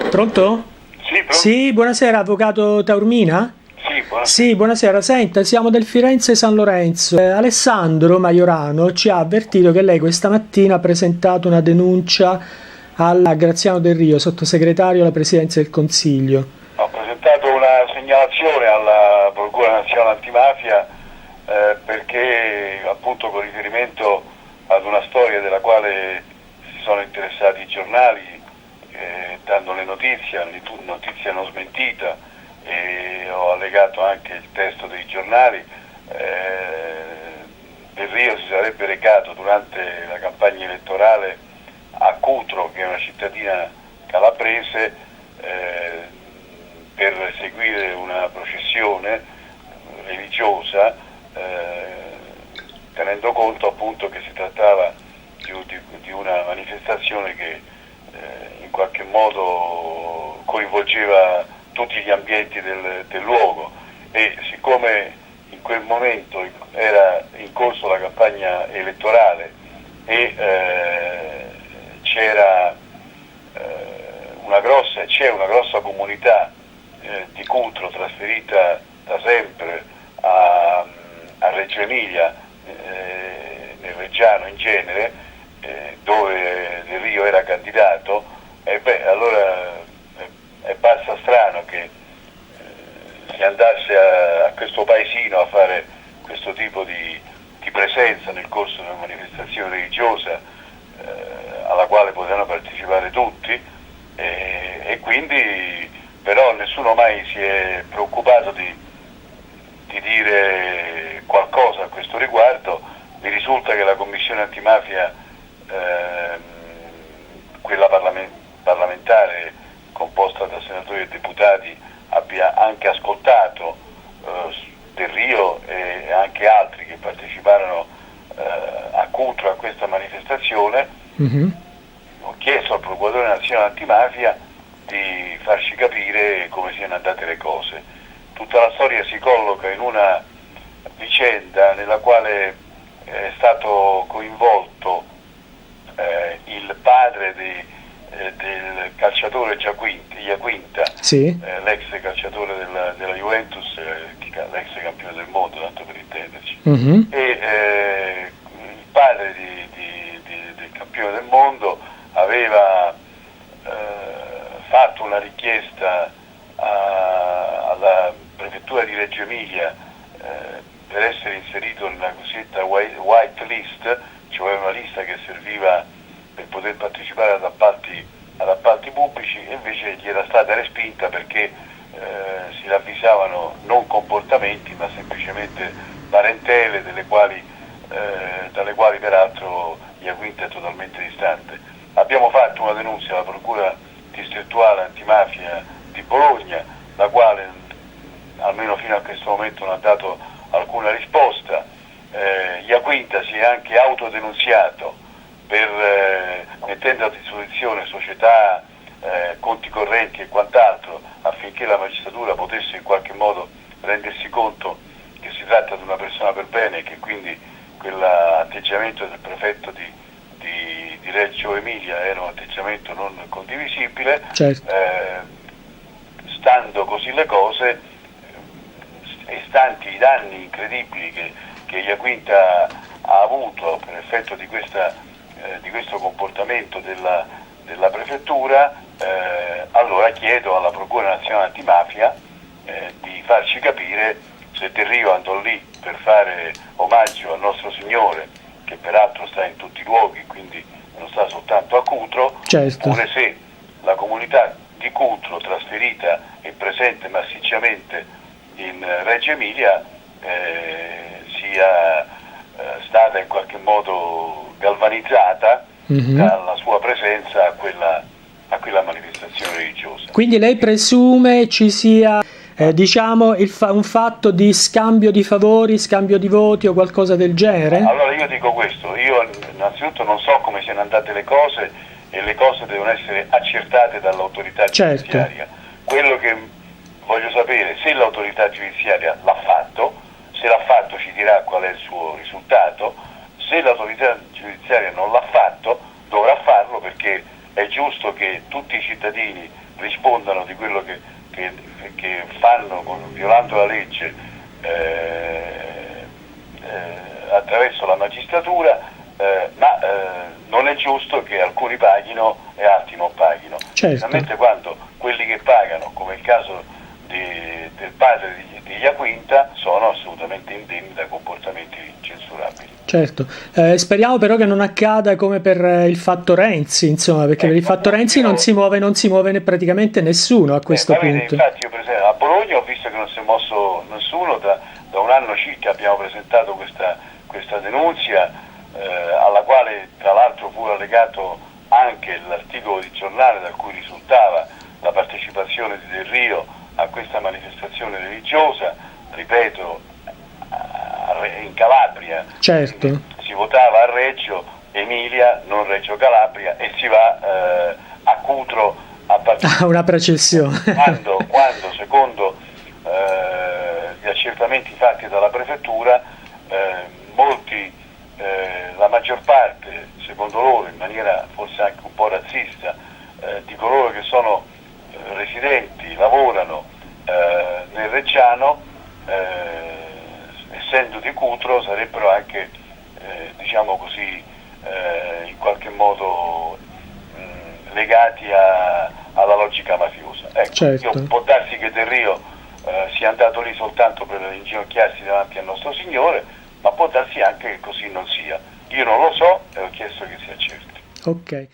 Pronto? Sì, pronto? Sì, buonasera, avvocato Taormina? Sì, buonasera. Sì, buonasera. Senta, siamo del Firenze San Lorenzo. Alessandro Maiorano ci ha avvertito che lei questa mattina ha presentato una denuncia a Graziano Del Rio, sottosegretario alla Presidenza del Consiglio. Ho presentato una segnalazione alla Procura Nazionale Antimafia perché appunto con riferimento ad una storia della quale si sono interessati i giornali dando le notizie non smentita, e ho allegato anche il testo dei giornali. Del Rio si sarebbe recato durante la campagna elettorale a Cutro, che è una cittadina calabrese, per seguire una processione religiosa, tenendo conto appunto che si trattava di una manifestazione che in qualche modo coinvolgeva tutti gli ambienti del luogo, e siccome in quel momento era in corso la campagna elettorale e c'è una grossa comunità di Cutro trasferita da sempre a Reggio Emilia, nel Reggiano in genere, dove Del Rio era candidato, allora è parsa strano che si andasse a questo paesino a fare questo tipo di presenza nel corso di una manifestazione religiosa alla quale potevano partecipare tutti, e quindi però nessuno mai si è preoccupato di dire qualcosa a questo riguardo. Mi risulta che la Commissione Antimafia, quella parlamentare composta da senatori e deputati, abbia anche ascoltato Del Rio e anche altri che parteciparono a Cutro a questa manifestazione. Mm-hmm. Ho chiesto al Procuratore Nazionale Antimafia di farci capire come siano andate le cose. Tutta la storia si colloca in una vicenda nella quale è stato coinvolto il padre del calciatore Iaquinta, Sì. l'ex calciatore della Juventus, l'ex campione del mondo, tanto per intenderci. Mm-hmm. E il padre del campione del mondo aveva fatto una richiesta alla prefettura di Reggio Emilia per essere inserito nella cosiddetta white list, cioè una lista che serviva per poter partecipare ad appalti pubblici, e invece gli era stata respinta perché si ravvisavano non comportamenti ma semplicemente parentele dalle quali peraltro Iaquinta è totalmente distante. Abbiamo fatto una denuncia alla Procura Distrettuale Antimafia di Bologna, la quale almeno fino a questo momento non ha dato alcuna risposta. Iaquinta si è anche autodenunziato mettendo a disposizione società, conti correnti e quant'altro, affinché la magistratura potesse in qualche modo rendersi conto che si tratta di una persona per bene e che quindi quell'atteggiamento del prefetto di Reggio Emilia era un atteggiamento non condivisibile. Certo. Stando così le cose e stanti i danni incredibili che Iaquinta ha avuto per effetto di questo comportamento della prefettura, allora chiedo alla Procura Nazionale Antimafia di farci capire se Del Rio andò lì per fare omaggio al nostro Signore, che peraltro sta in tutti i luoghi, quindi non sta soltanto a Cutro, Certo. oppure se la comunità di Cutro, trasferita e presente massicciamente in Reggio Emilia, sia stata in qualche modo galvanizzata Mm-hmm. dalla sua presenza a quella manifestazione religiosa. Quindi lei presume ci sia un fatto di scambio di favori, scambio di voti o qualcosa del genere? Allora io dico questo, io innanzitutto non so come siano andate le cose, e le cose devono essere accertate dall'autorità giudiziaria. Quello che voglio sapere, se l'autorità giudiziaria l'ha fatto, se l'ha fatto ci dirà qual è il suo risultato. Se l'autorità giudiziaria non l'ha fatto, dovrà farlo, perché è giusto che tutti i cittadini rispondano di quello che fanno violando la legge attraverso la magistratura, ma non è giusto che alcuni paghino e altri non paghino, specialmente quando quelli che pagano, come il caso del padre di Iaquinta, sono assolutamente indenni da comportamenti censurabili. Certo, speriamo però che non accada come per il fatto Renzi, insomma, perché per il fatto Renzi non si muove praticamente nessuno a questo punto. Infatti io per esempio a Bologna ho visto che non si è mosso nessuno, da un anno circa abbiamo presentato questa denunzia, alla quale tra l'altro fu allegato anche l'articolo di giornale da cui risultava la partecipazione di Del Rio a questa manifestazione religiosa, ripeto, in Calabria. Certo. Si votava a Reggio Emilia, non Reggio Calabria, e si va a Cutro a partire una processione. Quando secondo gli accertamenti fatti dalla prefettura, la maggior parte, secondo loro, in maniera forse anche un po' razzista, di coloro che sono residenti, lavorano nel Reggiano, essendo di Cutro, sarebbero anche, diciamo così, in qualche modo legati alla logica mafiosa. Ecco, certo. Può darsi che Del Rio sia andato lì soltanto per inginocchiarsi davanti al nostro Signore, ma può darsi anche che così non sia. Io non lo so e ho chiesto che sia certo. Ok.